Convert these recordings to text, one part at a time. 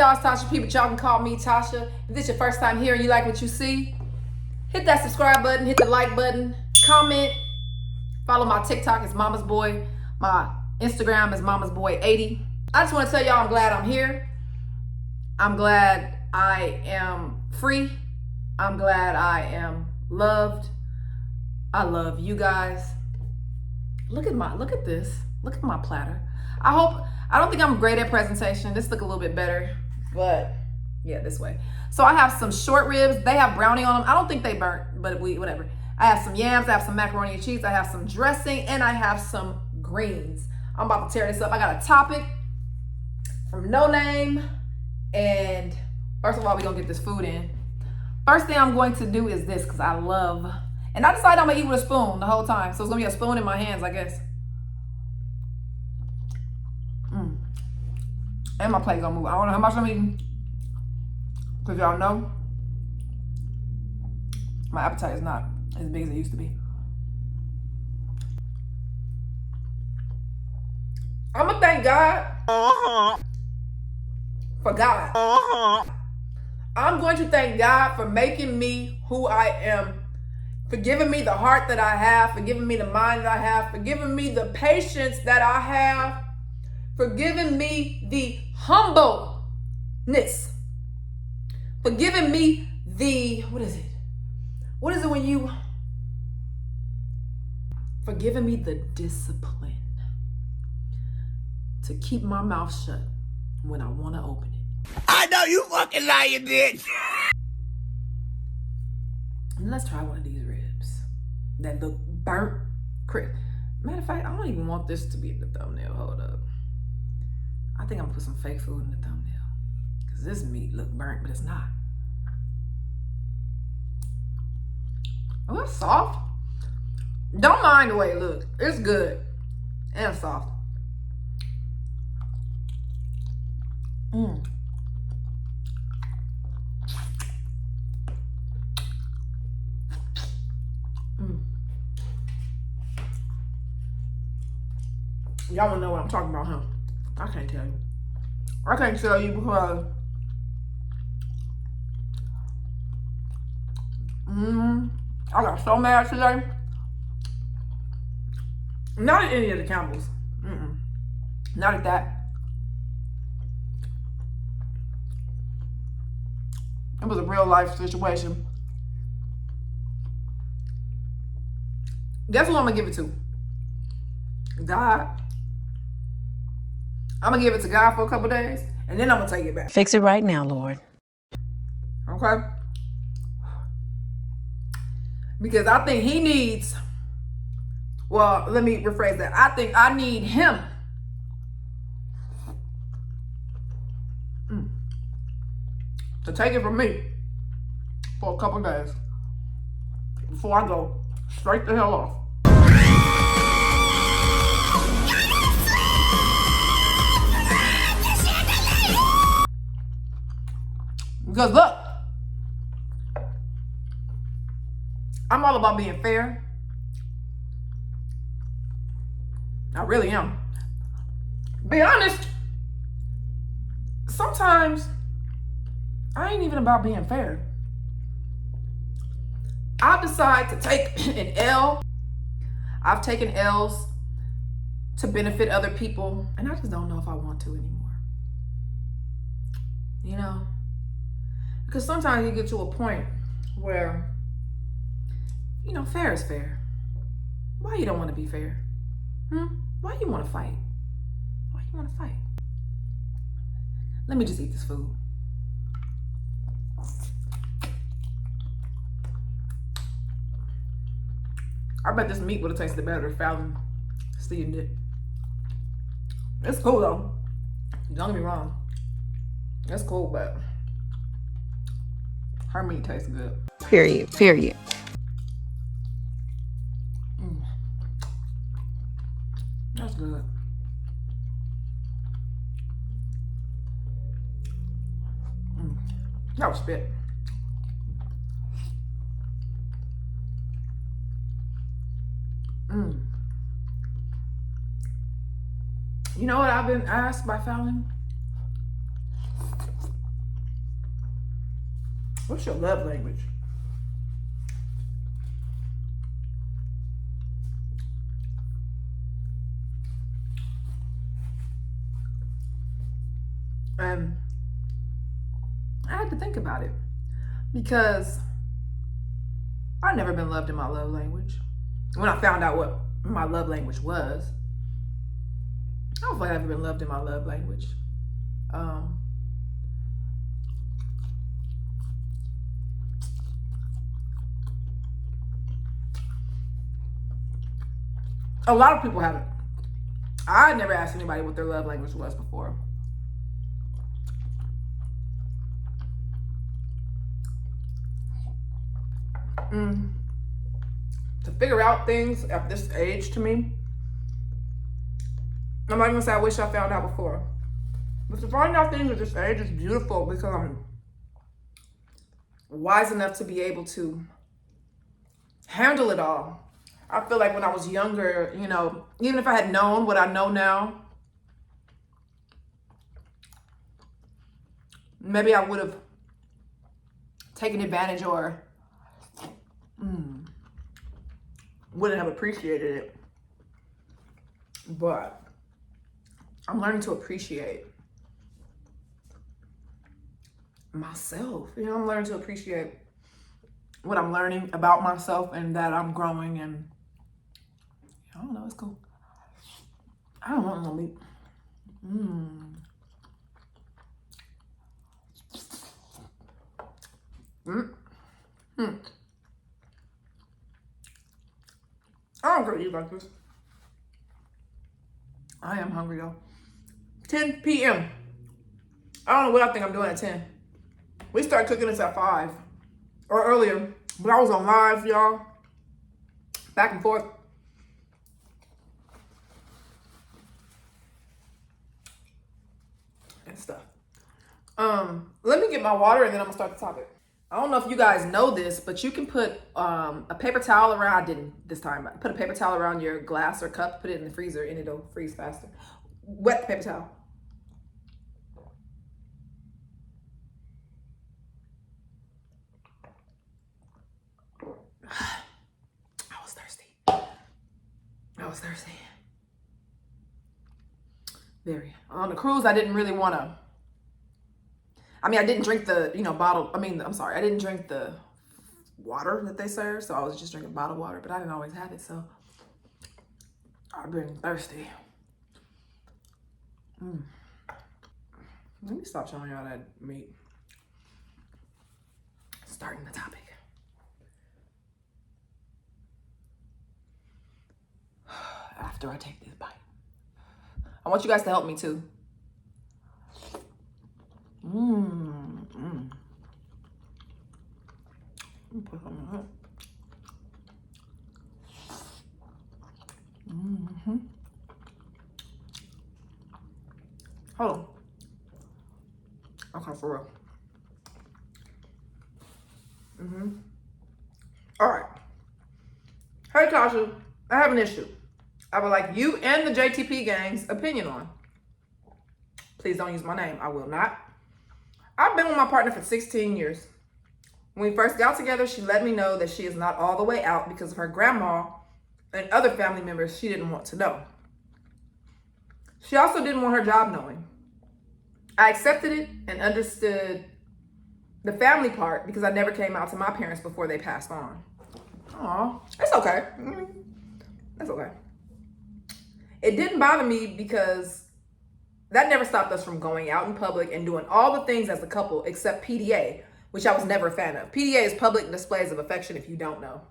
y'all? It's Tasha P, but y'all can call me Tasha. If this is your first time here and you like what you see, hit that subscribe button, hit the like button, comment, follow my TikTok, it's Mama's Boy. My Instagram is Mama's Boy 80. I just want to tell y'all I'm glad I'm here. I'm glad I am free. I'm glad I am loved. I love you guys. Look at this. Look at my platter. I don't think I'm great at presentation. This look a little bit better, but yeah, this way. So I have some short ribs. They have brownie on them. I don't think they burnt, but whatever. I have some yams, I have some macaroni and cheese, I have some dressing, and I have some greens. I'm about to tear this up. I got a topic from No Name, and first of all, we're gonna get this food in. First thing I'm going to do is this, because I love, and I decided I'm gonna eat with a spoon the whole time. So it's gonna be a spoon in my hands, I guess. And my plate gonna move. I don't know how much I'm eating, because y'all know my appetite is not as big as it used to be. I'm gonna thank God for God. I'm going to thank God for making me who I am, for giving me the heart that I have, for giving me the mind that I have, for giving me the patience that I have, for giving me the humbleness, for giving me the, what is it? What is it when you, for giving me the discipline to keep my mouth shut when I want to open it. I know you fucking lying, bitch. And let's try one of these ribs that look burnt crisp. Matter of fact, I don't even want this to be the thumbnail. Hold up. I think I'm gonna put some fake food in the thumbnail, because this meat look burnt, but it's not. Oh, it's soft. Don't mind the way it looks. It's good and soft. Y'all wanna know what I'm talking about, huh? I can't tell you. I can't tell you because I got so mad today. Not at any of the Campbells. Not at that. It was a real life situation. Guess who I'm gonna give it to? God. I'm gonna give it to God for a couple days, and then I'm gonna take it back. Fix it right now, Lord. Okay? Because I think he needs, well, let me rephrase that. I think I need him to take it from me for a couple days before I go straight the hell off. Because look, I'm all about being fair. I really am. Be honest, sometimes I ain't even about being fair. I decide to take an L. I've taken L's to benefit other people, and I just don't know if I want to anymore. You know? Because sometimes you get to a point where, you know, fair is fair. Why you don't want to be fair? Why you want to fight? Why you want to fight? Let me just eat this food. I bet this meat would have tasted better if Fallon steamed it. It's cool though. Don't get me wrong. It's cool, but her meat tastes good. Period. That's good. That was spit. You know what I've been asked by Fallon? What's your love language? And I had to think about it because I've never been loved in my love language. When I found out what my love language was, I don't feel like I've ever been loved in my love language. A lot of people haven't. I never asked anybody what their love language was before. To figure out things at this age, to me, I'm not gonna say I wish I found out before. But to find out things at this age is beautiful because I'm wise enough to be able to handle it all. I feel like when I was younger, you know, even if I had known what I know now, maybe I would have taken advantage or wouldn't have appreciated it. But I'm learning to appreciate myself. You know, I'm learning to appreciate what I'm learning about myself and that I'm growing, and I don't know, it's cool. I don't want no meat. I don't gonna eat like this. I am hungry though. 10 p.m. I don't know what I think I'm doing at 10. We started cooking this at 5 or earlier, but I was on live, y'all. Back and forth. And stuff. Let me get my water and then I'm gonna start the topic. I don't know if you guys know this, but you can put a paper towel around. I didn't this time. Put a paper towel around your glass or cup, put it in the freezer, and it'll freeze faster. Wet the paper towel. I was thirsty. Very. On the cruise, I didn't really want to. I mean, I didn't drink the, bottle. I didn't drink the water that they serve. So I was just drinking bottled water, but I didn't always have it. So I've been thirsty. Let me stop showing y'all that meat. Starting the topic. After I take this bite, I want you guys to help me too. Put some in here. Hold on. Okay, for real. All right. Hey, Tasha, I have an issue I would like you and the JTP gang's opinion on. Please don't use my name. I will not. I've been with my partner for 16 years. When we first got together, she let me know that she is not all the way out because of her grandma and other family members she didn't want to know. She also didn't want her job knowing. I accepted it and understood the family part because I never came out to my parents before they passed on. Aw, it's okay. That's okay. It didn't bother me because that never stopped us from going out in public and doing all the things as a couple except PDA, which I was never a fan of. PDA is public displays of affection if you don't know.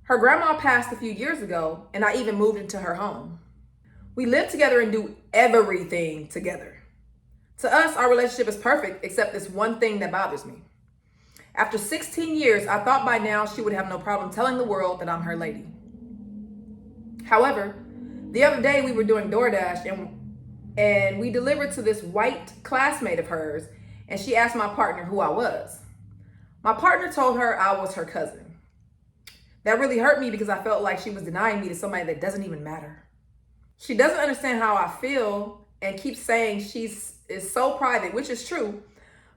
Her grandma passed a few years ago and I even moved into her home. We live together and do everything together. To us, our relationship is perfect except this one thing that bothers me. After 16 years, I thought by now she would have no problem telling the world that I'm her lady. However, the other day we were doing DoorDash and we delivered to this white classmate of hers, and she asked my partner who I was. My partner told her I was her cousin. That really hurt me because I felt like she was denying me to somebody that doesn't even matter. She doesn't understand how I feel and keeps saying is so private, which is true,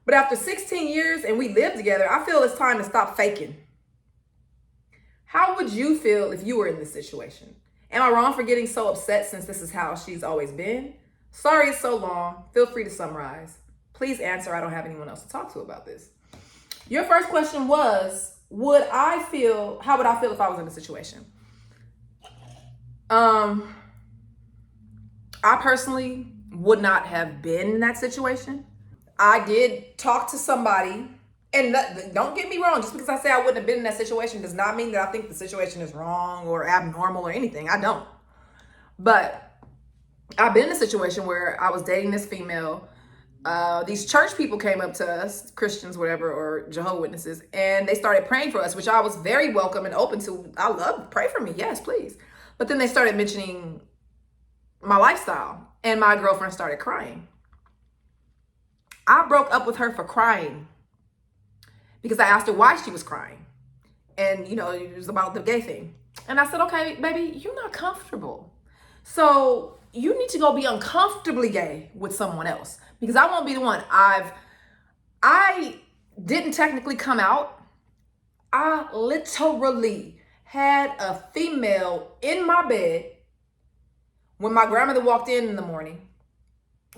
But after 16 years and we live together, I feel it's time to stop faking. How would you feel if you were in this situation? Am I wrong for getting so upset since this is how she's always been? Sorry it's so long. Feel free to summarize. Please answer. I don't have anyone else to talk to about this. Your first question was, how would I feel if I was in a situation? I personally would not have been in that situation. I did talk to somebody, and don't get me wrong, just because I say I wouldn't have been in that situation does not mean that I think the situation is wrong or abnormal or anything. I don't. But I've been in a situation where I was dating this female. These church people came up to us, Christians, whatever, or Jehovah's Witnesses, and they started praying for us, which I was very welcome and open to. I love, pray for me. Yes, please. But then they started mentioning my lifestyle, and my girlfriend started crying. I broke up with her for crying because I asked her why she was crying. And, it was about the gay thing. And I said, okay, baby, you're not comfortable. So you need to go be uncomfortably gay with someone else, because I won't be the one. I didn't technically come out. I literally had a female in my bed. When my grandmother walked in the morning,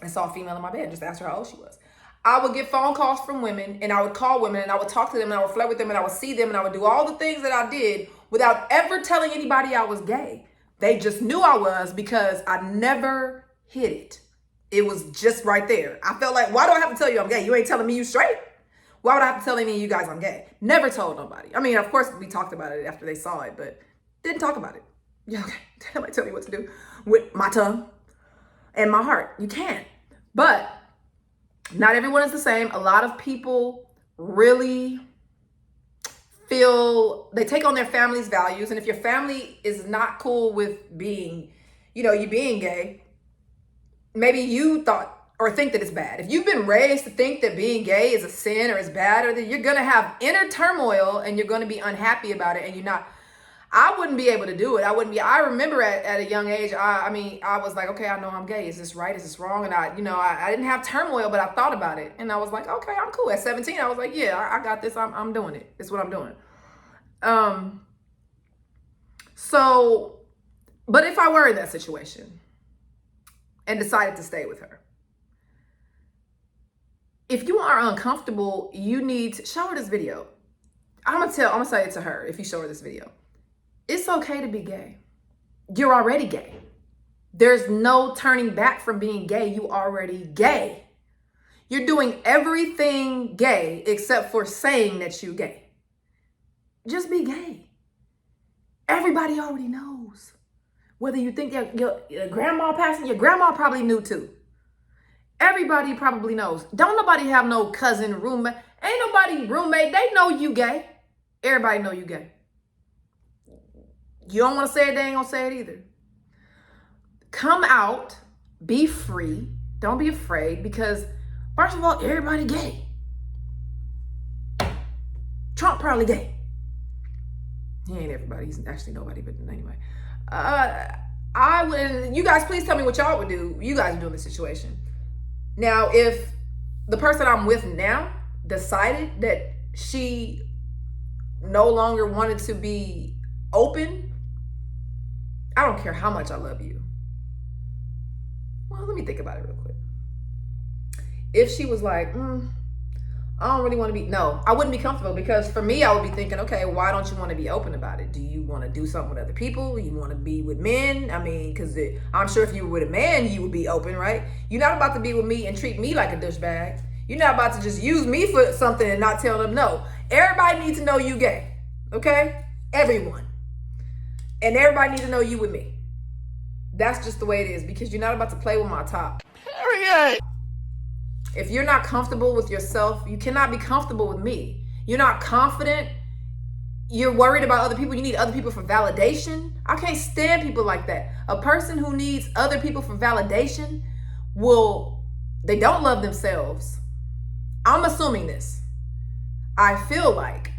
I saw a female in my bed, just asked her how old she was. I would get phone calls from women, and I would call women, and I would talk to them, and I would flirt with them, and I would see them, and I would do all the things that I did without ever telling anybody I was gay. They just knew I was because I never hid it. It was just right there. I felt like, why do I have to tell you I'm gay? You ain't telling me you straight. Why would I have to tell any of you guys I'm gay? Never told nobody. I mean, of course, we talked about it after they saw it, but didn't talk about it. Yeah, okay. Nobody tell me what to do with my tongue and my heart. You can't. But not everyone is the same. A lot of people really feel they take on their family's values. And if your family is not cool with being, you being gay, maybe you thought or think that it's bad. If you've been raised to think that being gay is a sin or is bad, or that you're going to have inner turmoil and you're going to be unhappy about it, and you're not, I wouldn't be able to do it. I remember at a young age, I was like, okay, I know I'm gay. Is this right? Is this wrong? And I didn't have turmoil, but I thought about it. And I was like, okay, I'm cool. At 17, I was like, yeah, I got this. I'm doing it. It's what I'm doing. But if I were in that situation and decided to stay with her, if you are uncomfortable, you need to show her this video. I'm gonna say it to her if you show her this video. It's okay to be gay. You're already gay. There's no turning back from being gay. You already gay. You're doing everything gay except for saying that you're gay. Just be gay. Everybody already knows. Whether you think your grandma passing, your grandma probably knew too. Everybody probably knows. Don't nobody have no cousin, roommate. Ain't nobody roommate. They know you gay. Everybody know you gay. You don't want to say it, they ain't gonna say it either. Come out, be free. Don't be afraid, because first of all, everybody gay. Trump probably gay. He ain't everybody. He's actually nobody, but anyway. I would, you guys, please tell me what y'all would do. You guys would do in this situation. Now, if the person I'm with now decided that she no longer wanted to be open, I don't care how much I love you. Well, let me think about it real quick. If she was like, I don't really want to be, no, I wouldn't be comfortable, because for me, I would be thinking, okay, why don't you want to be open about it? Do you want to do something with other people? You want to be with men? I mean, because I'm sure if you were with a man, you would be open, right? You're not about to be with me and treat me like a douchebag. You're not about to just use me for something and not tell them no. Everybody needs to know you gay, okay? Everyone. And everybody needs to know you with me. That's just the way it is, because you're not about to play with my top. Period. If you're not comfortable with yourself, you cannot be comfortable with me. You're not confident. You're worried about other people. You need other people for validation. I can't stand people like that. A person who needs other people for validation they don't love themselves. I'm assuming this. I feel like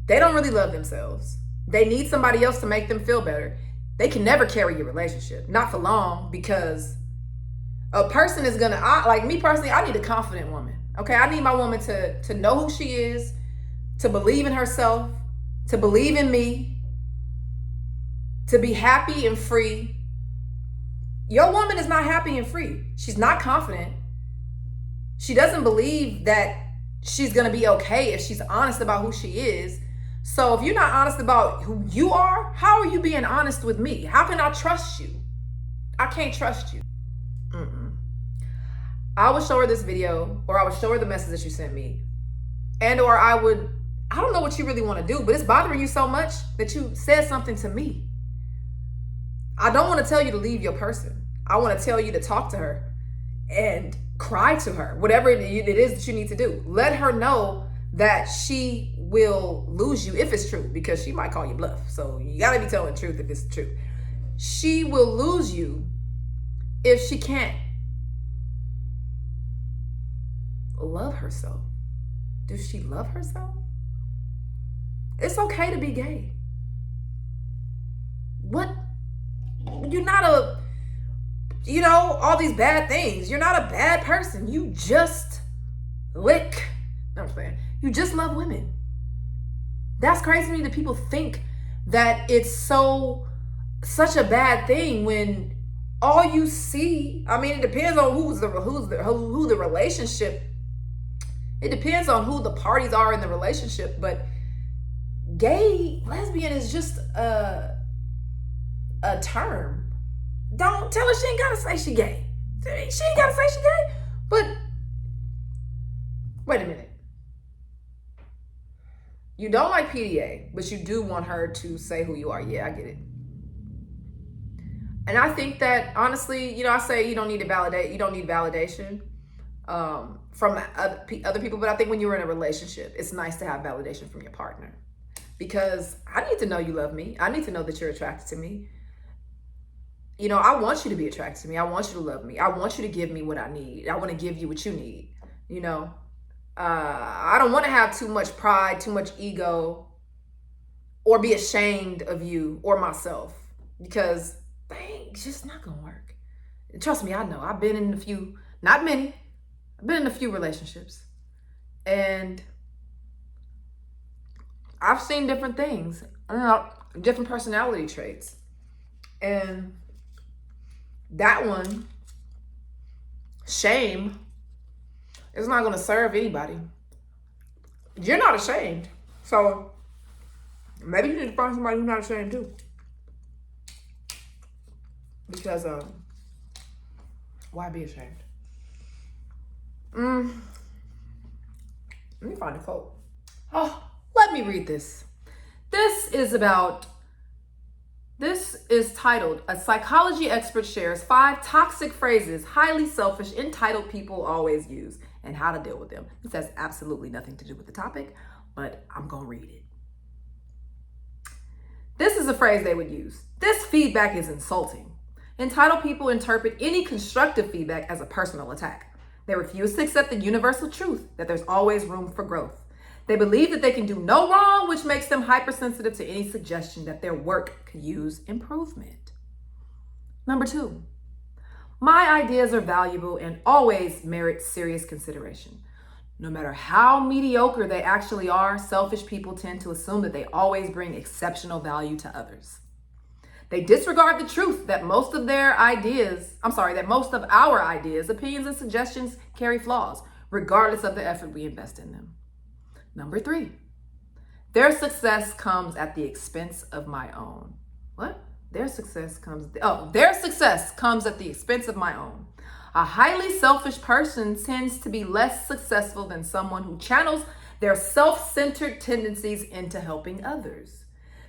they don't really love themselves. They need somebody else to make them feel better. They can never carry your relationship, not for long, because a person is gonna, like me personally, I need a confident woman. Okay, I need my woman to know who she is, to believe in herself, to believe in me, to be happy and free. Your woman is not happy and free. She's not confident. She doesn't believe that she's going to be okay if she's honest about who she is. So if you're not honest about who you are, how are you being honest with me? How can I trust you? I can't trust you. I would show her this video, or I would show her the message that you sent me. And or I don't know what you really want to do, but it's bothering you so much that you said something to me. I don't want to tell you to leave your person. I want to tell you to talk to her and cry to her, whatever it is that you need to do. Let her know that she will lose you if it's true, because she might call you bluff. So you got to be telling the truth if it's true. She will lose you if she can't love herself. Does she love herself? It's okay to be gay. What? You're not all these bad things. You're not a bad person. You just lick. No, I'm saying. You just love women. That's crazy to me that people think that it's such a bad thing when all you see, I mean, it depends on who the relationship. It depends on who the parties are in the relationship, but gay, lesbian is just a term. Don't tell her she ain't gotta say she gay. She ain't gotta say she gay. But wait a minute. You don't like PDA, but you do want her to say who you are. Yeah, I get it. And I think that honestly, I say you don't need validation from other people, but I think when you're in a relationship, it's nice to have validation from your partner, because I need to know you love me. I need to know that you're attracted to me. I want you to be attracted to me. I want you to love me. I want you to give me what I need. I want to give you what you need. I don't want to have too much pride, too much ego, or be ashamed of you or myself, because it's just not going to work. Trust me, I know. I've been in a few, not many, I've been in a few relationships, and I've seen different things, different personality traits. And that one, shame, is not going to serve anybody. You're not ashamed. So maybe you need to find somebody who's not ashamed too. Because why be ashamed? Let me find a quote. Oh, let me read this. This is titled, "A Psychology Expert Shares 5 Toxic Phrases Highly Selfish, Entitled People Always Use and How to Deal with Them." This has absolutely nothing to do with the topic, but I'm going to read it. This is a phrase they would use. "This feedback is insulting." Entitled people interpret any constructive feedback as a personal attack. They refuse to accept the universal truth that there's always room for growth. They believe that they can do no wrong, which makes them hypersensitive to any suggestion that their work could use improvement. Number 2, my ideas are valuable and always merit serious consideration. No matter how mediocre they actually are, selfish people tend to assume that they always bring exceptional value to others. They disregard the truth that most of our ideas, opinions, and suggestions carry flaws, regardless of the effort we invest in them. Number 3, their success comes at the expense of my own. What? Their success comes at the expense of my own. A highly selfish person tends to be less successful than someone who channels their self-centered tendencies into helping others.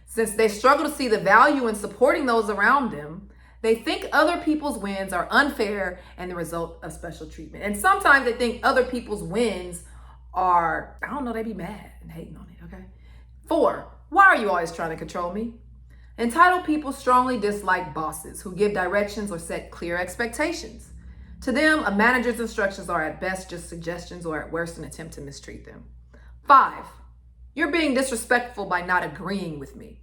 Since they struggle to see the value in supporting those around them, they think other people's wins are unfair and the result of special treatment. And sometimes they think other people's wins are, they be mad and hating on it, okay? 4, why are you always trying to control me? Entitled people strongly dislike bosses who give directions or set clear expectations. To them, a manager's instructions are at best just suggestions or at worst an attempt to mistreat them. 5, you're being disrespectful by not agreeing with me.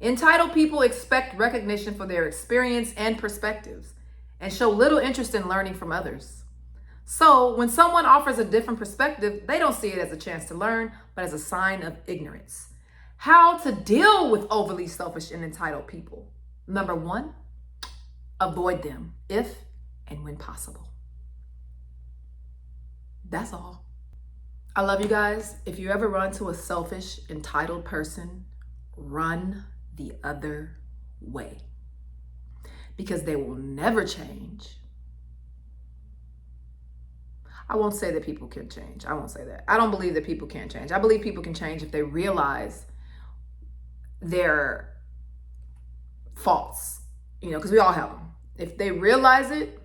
Entitled people expect recognition for their experience and perspectives and show little interest in learning from others. So when someone offers a different perspective, they don't see it as a chance to learn, but as a sign of ignorance. How to deal with overly selfish and entitled people. Number 1, avoid them if and when possible. That's all. I love you guys. If you ever run to a selfish, entitled person, run the other way. Because they will never change. I won't say that people can change. I won't say that. I don't believe that people can change. I believe people can change if they realize their faults, because we all have them. If they realize it,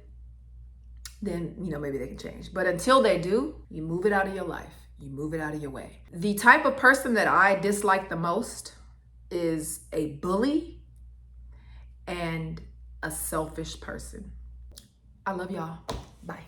then, maybe they can change. But until they do, you move it out of your life. You move it out of your way. The type of person that I dislike the most is a bully and a selfish person. I love y'all. Bye.